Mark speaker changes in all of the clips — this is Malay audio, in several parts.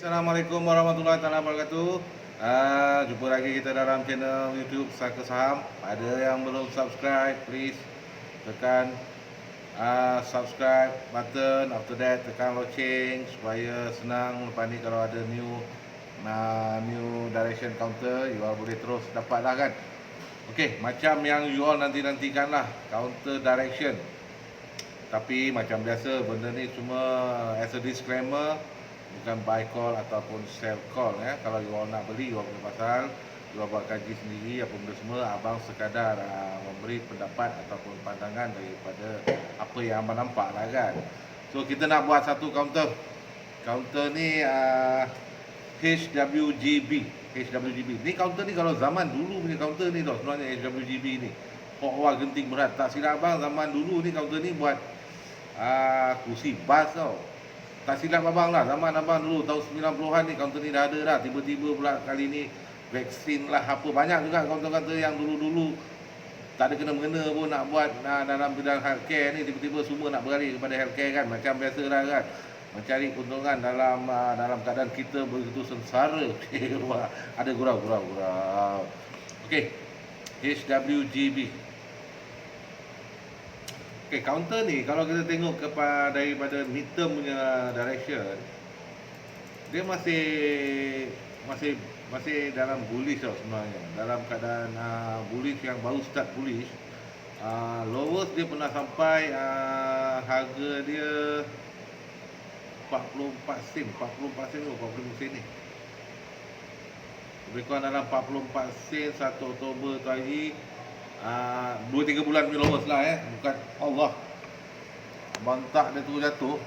Speaker 1: Assalamualaikum warahmatullahi wabarakatuh. Jumpa lagi kita dalam channel YouTube Saka Saham. Ada yang belum subscribe, please tekan subscribe button. After that tekan loceng supaya senang lepas ni kalau ada new direction counter, you all boleh terus dapat lah kan. Okey, macam yang you all nanti-nantikan lah counter direction. Tapi macam biasa benda ni semua as a disclaimer, bukan buy call ataupun sell call ya. Kalau you all nak beli, you all punya pasal, you all buat kaji sendiri apa benda semua. Abang sekadar memberi pendapat ataupun pandangan daripada apa yang abang nampak lah kan. So kita nak buat satu counter. Counter ni HWGB. Ni counter ni kalau zaman dulu punya counter ni tau sebenarnya HWGB ni. Pokwa genting berat. Tak silap abang, zaman dulu ni counter ni buat kursi bas tau. Tak silap abang lah, zaman abang dulu tahun 90-an ni counter ni dah ada dah. Tiba-tiba pula kali ni vaksin lah apa. Banyak juga counter-counter yang dulu-dulu tak ada kena-mengena pun nak buat dalam bidang healthcare ni. Tiba-tiba semua nak beralih kepada healthcare kan. Macam biasa lah kan, mencari keuntungan dalam keadaan kita begitu sengsara. Ada gurau. Okey, HWGB. Okay, counter ni kalau kita tengok daripada midterm punya direction, dia masih dalam bullish tau sebenarnya. Dalam keadaan bullish yang baru start bullish. Lowest dia pernah sampai harga dia 44 sen tu, 45 sen ni. Lebih kurang dalam 44 sen 1 Oktober tu hari. 2-3 bulan punya lowest lah bukan Allah. Abang tak dia tu jatuh.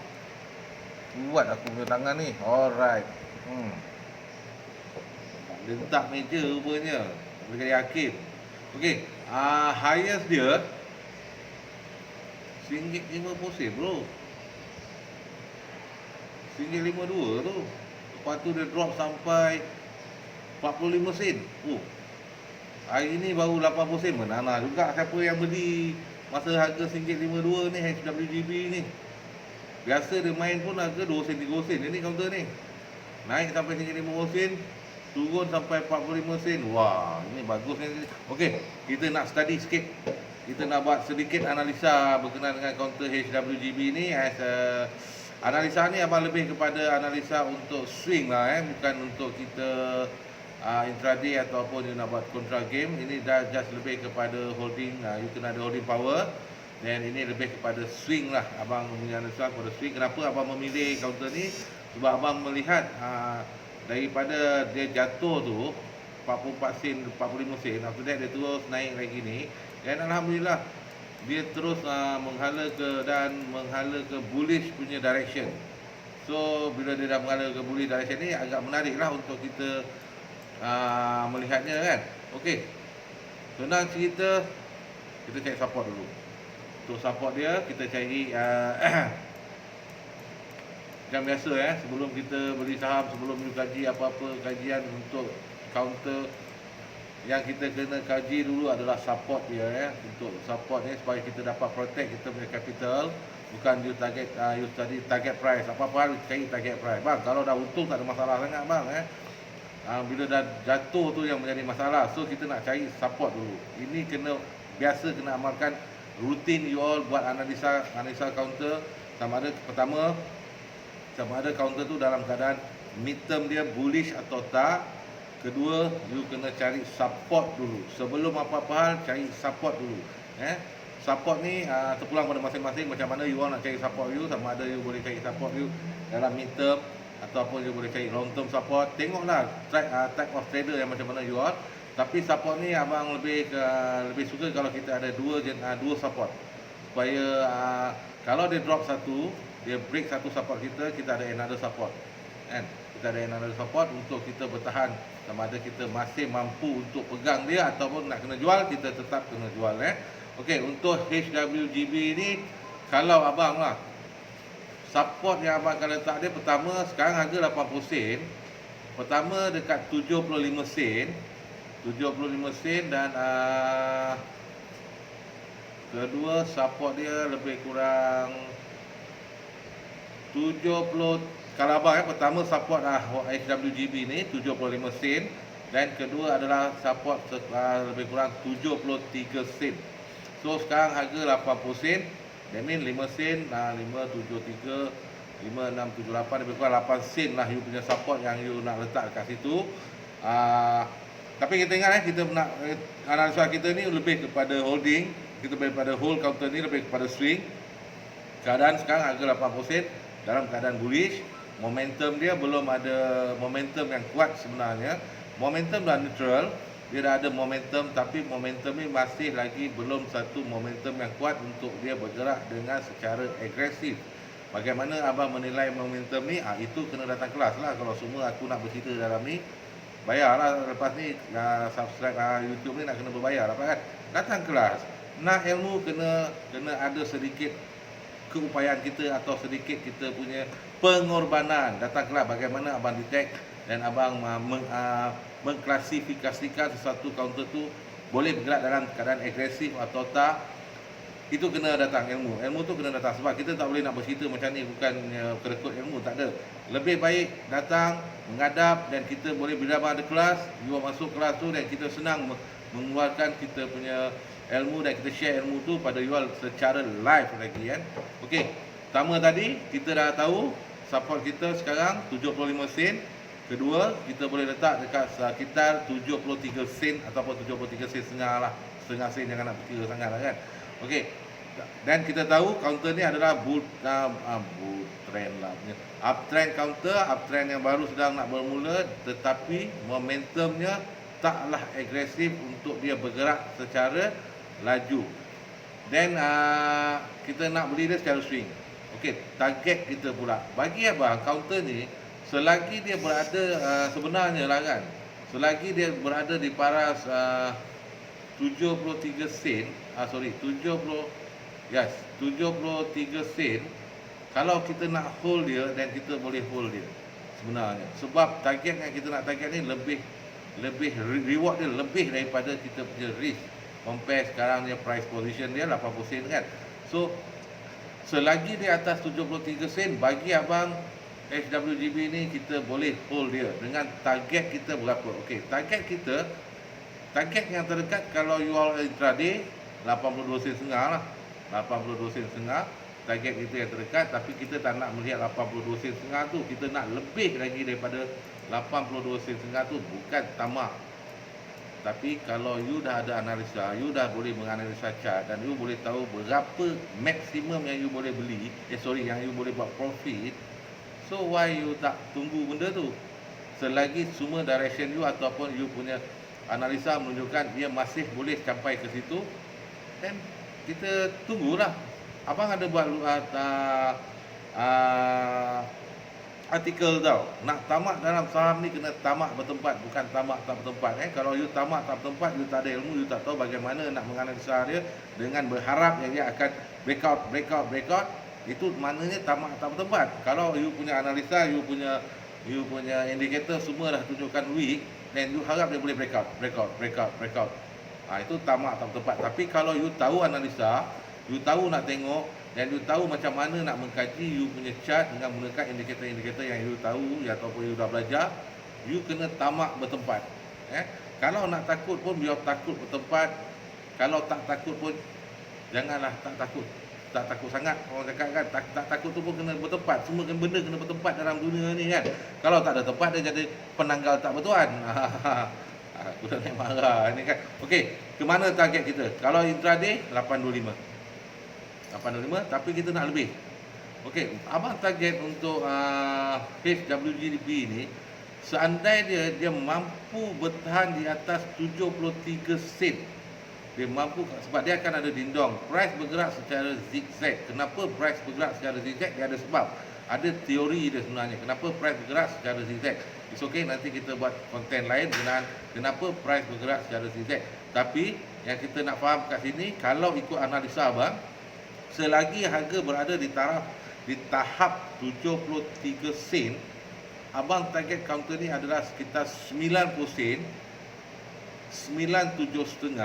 Speaker 1: Kuat aku punya tangan ni. Alright. Lentak meja rupanya. Boleh yakin. Okey, highest dia RM1.50 bro. RM1.52 tu. Lepas tu dia drop sampai 45 sen. Hari ni baru 80 sen. Menanah juga siapa yang beli masa harga RM1.52 ni HWGB ni. Biasa dia main pun harga 2 sen 3 sen. Ini counter ni naik sampai RM1.50 sen, turun sampai 45 sen. Wah, ini bagus ni. Okey, kita nak study sikit. Kita nak buat sedikit analisa berkenaan dengan counter HWGB ni. Analisa ni abang lebih kepada analisa untuk swing lah bukan untuk kita intraday ataupun you nak buat contra game. Ini dah just lebih kepada holding, you kena ada holding power. Dan ini lebih kepada swing lah. Abang punya analisa kepada swing. Kenapa abang memilih counter ni? Sebab abang melihat daripada dia jatuh tu 44 sen, 45 sen, after that dia terus naik lagi ni. Dan Alhamdulillah dia terus menghala ke bullish punya direction. So bila dia dah menghala ke bullish direction ni, agak menarik lah untuk kita melihatnya kan. Okey, senang cerita, kita cari support dulu. Untuk support dia kita cari macam biasa sebelum kita beli saham, sebelum you kaji apa-apa kajian untuk counter, yang kita kena kaji dulu adalah support dia Untuk support ni supaya kita dapat protect kita punya capital. Bukan you study target price. Apa-apa hal cari target price. Bang, kalau dah untung tak ada masalah sangat bang bila dah jatuh tu yang menjadi masalah. So kita nak cari support dulu. Ini biasa kena amalkan rutin. You all buat analisa counter. Sama ada counter tu dalam keadaan midterm dia bullish atau tak. Kedua, you kena cari support dulu. Sebelum apa-apa hal, cari support dulu. Support ni terpulang pada masing-masing macam mana you all nak cari support you. Sama ada you boleh cari support you dalam midterm ataupun you boleh cari long term support. Tengoklah type of trader yang macam mana you all. Tapi support ni abang lebih suka kalau kita ada dua support. Supaya kalau dia drop satu, dia break satu support kita ada another support. Kita ada another support untuk kita bertahan. Sama ada kita masih mampu untuk pegang dia ataupun nak kena jual, kita tetap kena jual Okey, untuk HWGB ni kalau abang lah, support yang abang akan letak dia, pertama sekarang harga 80 sen. Pertama dekat 75 sen. Dan kedua support dia lebih kurang 73 kalau abang pertama support HWGB ni 75 sen, dan kedua adalah support lebih kurang 73 sen. So sekarang harga 80 sen. That mean 5 sen, 573, 5678, lebih kurang 8 sen lah you punya support yang you nak letak kat situ. Tapi kita ingat kita nak analisa kita ni lebih kepada holding, kita daripada hold counter ni lebih kepada swing. Keadaan sekarang harga 80 sen dalam keadaan bullish. Momentum dia belum ada momentum yang kuat sebenarnya. Momentum dah neutral, dia dah ada momentum, tapi momentum ni masih lagi belum satu momentum yang kuat untuk dia bergerak dengan secara agresif. Bagaimana abang menilai momentum ni? Itu kena datang kelas lah. Kalau semua aku nak bercerita dalam ni, bayarlah lepas ni subscribe YouTube ni nak kena berbayar apa kan? Datang kelas. Nak ilmu kena ada sedikit keupayaan kita atau sedikit kita punya pengorbanan. Datanglah bagaimana abang detect dan abang mengklasifikasikan sesuatu counter tu boleh bergerak dalam keadaan agresif atau tak. Itu kena datang ilmu. Ilmu tu kena datang sebab kita tak boleh nak bercerita macam ni bukan kerekod ilmu, tak ada. Lebih baik datang menghadap dan kita boleh bila abang ada kelas, you masuk kelas tu dan kita senang mengeluarkan kita punya ilmu dan kita share ilmu tu pada you all secara live lagi kan. Okey, pertama tadi kita dah tahu support kita sekarang 75 sen. Kedua, kita boleh letak dekat sekitar 73 sen ataupun 73 sen setengah lah. Setengah sen, jangan nak berkira sangat lah kan. Okey, dan kita tahu counter ni adalah bull trend lah, uptrend counter, uptrend yang baru sedang nak bermula, tetapi momentumnya taklah agresif untuk dia bergerak secara laju. Dan kita nak beli dia secara swing. Okey, target kita pula. Bagi abang, counter ni selagi dia berada sebenarnya lah kan, selagi dia berada di paras 73 sen, 73 sen, kalau kita nak hold dia dan kita boleh hold dia sebenarnya. Sebab target yang kita nak target ni lebih reward dia lebih daripada kita punya risk. Compare sekarang dia price position dia 80 sen kan. So selagi dia atas 73 sen, bagi abang HWGB ni kita boleh hold dia dengan target kita berapa. Okey, target yang terdekat kalau you all intraday 82 sen setengah lah. 82 sen setengah target kita yang terdekat, tapi kita tak nak melihat 82 sen setengah tu, kita nak lebih lagi daripada 82 sen setengah tu. Bukan tamak, tapi kalau you dah ada analisa, you dah boleh menganalisa chart dan you boleh tahu berapa maksimum yang you boleh beli, yang you boleh buat profit. So why you tak tunggu benda tu? Selagi semua direction you ataupun you punya analisa menunjukkan dia masih boleh sampai ke situ, then kita tunggulah. Abang ada buat artikel tau, nak tamak dalam saham ni kena tamak bertempat, bukan tamak tak bertempat. Kalau you tamak tak bertempat, you tak ada ilmu, you tak tahu bagaimana nak menganalisa dia dengan berharap yang dia akan breakout, itu maknanya tamak tak bertempat. Kalau you punya analisa, you punya indikator semua dah tunjukkan weak, then you harap dia boleh breakout. Itu tamak tak bertempat. Tapi kalau you tahu analisa, you tahu nak tengok, dan you tahu macam mana nak mengkaji you punya chart dengan menggunakan indikator-indikator yang you tahu ataupun you dah belajar, you kena tamak bertempat. Kalau nak takut pun biar takut bertempat. Kalau tak takut pun janganlah tak takut sangat. Orang cakap kan tak takut tu pun kena bertempat. Semua benda kena bertempat dalam dunia ni kan. Kalau tak ada tempat dia jadi penanggal tak bertuan. Aku dah naik marah ni kan. Okey, ke mana target kita? Kalau intraday 825, tapi kita nak lebih. Okey, abang target untuk HWGB ni, seandainya dia mampu bertahan di atas 73 sen, dia mampu, sebab dia akan ada dindong. Price bergerak secara zigzag. Kenapa price bergerak secara zigzag? Dia ada sebab. Ada teori dia sebenarnya. Kenapa price bergerak secara zigzag? It's okay, nanti kita buat konten lain dengan kenapa price bergerak secara zigzag. Tapi yang kita nak faham kat sini, kalau ikut analisa abang, selagi harga berada di tahap 73 sen, abang target counter ni adalah sekitar 90 sen, 97.5,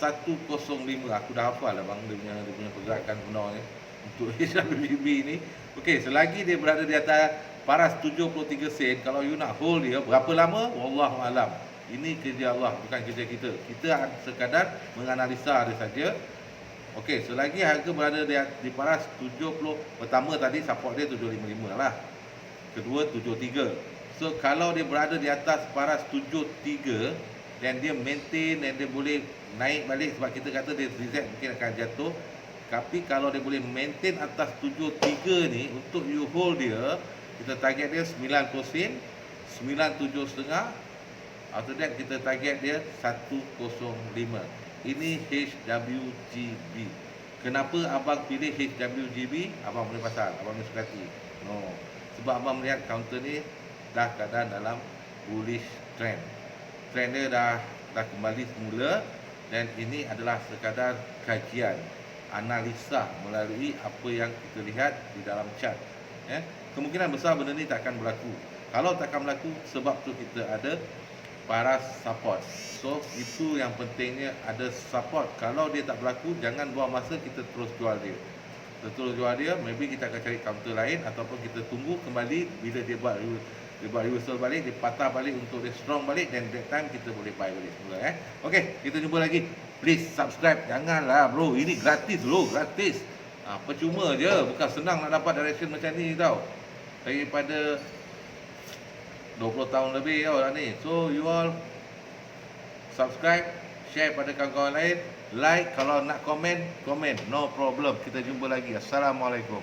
Speaker 1: 105. Aku dah hafal abang dia punya pergerakan benar ni. untuk HWGB ni. Okey, selagi dia berada di atas paras 73 sen, kalau you nak hold dia berapa lama, wallahu alam. Ini kerja Allah, bukan kerja kita. Kita sekadar menganalisa dia saja. Okey, selagi harga berada di paras 70, pertama tadi support dia 755 lah. Kedua 73. So kalau dia berada di atas paras 73 dan dia maintain dan dia boleh naik balik, sebab kita kata dia reset mungkin akan jatuh. Tapi kalau dia boleh maintain atas 73 ni, untuk you hold dia, kita target dia 90 sen, 97.5. After that kita target dia 105. Ini HWGB. Kenapa abang pilih HWGB? Abang boleh pasal, abang boleh suka hati. No. Sebab abang melihat counter ni dah keadaan dalam bullish trend. Trend dia dah kembali semula, dan ini adalah sekadar kajian, analisa melalui apa yang kita lihat di dalam chart. Kemungkinan besar benda ni takkan berlaku. Kalau takkan berlaku, sebab tu kita ada paras support. So itu yang pentingnya, ada support. Kalau dia tak berlaku, jangan buang masa kita terus jual dia. Kita terus jual dia, maybe kita akan cari counter lain, ataupun kita tunggu kembali bila dia buat reversal balik, dia patah balik untuk dia strong balik, dan that time kita boleh buy balik semula. Okey, kita jumpa lagi. Please subscribe. Janganlah bro, ini gratis bro, gratis. Percuma je, bukan senang nak dapat direction macam ni tau. Daripada 20 tahun lebih tau dah ni. So you all subscribe, share pada kawan-kawan lain, like. Kalau nak komen, no problem. Kita jumpa lagi. Assalamualaikum.